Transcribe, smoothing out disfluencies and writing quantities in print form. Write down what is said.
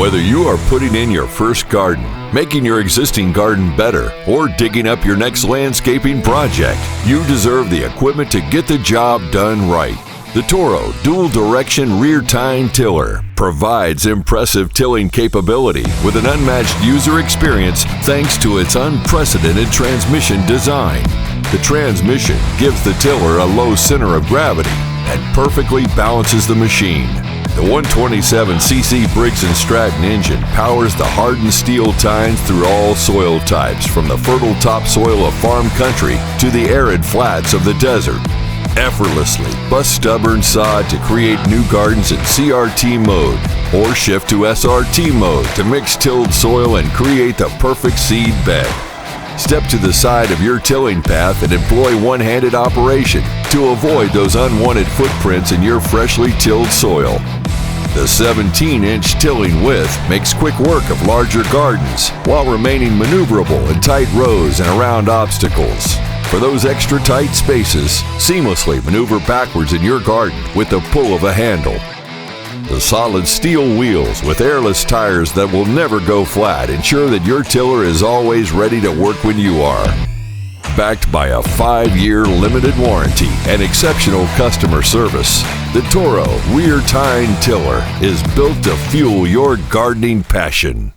Whether you are putting in your first garden, making your existing garden better, or digging up your next landscaping project, you deserve the equipment to get the job done right. The Toro dual direction rear tine tiller provides impressive tilling capability with an unmatched user experience thanks to its unprecedented transmission design. The transmission gives the tiller a low center of gravity and perfectly balances the machine. The 127cc Briggs and Stratton engine powers the hardened steel tines through all soil types, from the fertile topsoil of farm country to the arid flats of the desert. Effortlessly bust stubborn sod to create new gardens in CRT mode, or shift to SRT mode to mix tilled soil and create the perfect seed bed. Step to the side of your tilling path and employ one-handed operation to avoid those unwanted footprints in your freshly tilled soil. The 17-inch tilling width makes quick work of larger gardens while remaining maneuverable in tight rows and around obstacles. For those extra tight spaces, seamlessly maneuver backwards in your garden with the pull of a handle. The solid steel wheels with airless tires that will never go flat ensure that your tiller is always ready to work when you are. Backed by a 5-year limited warranty and exceptional customer service, the Toro rear tine tiller is built to fuel your gardening passion.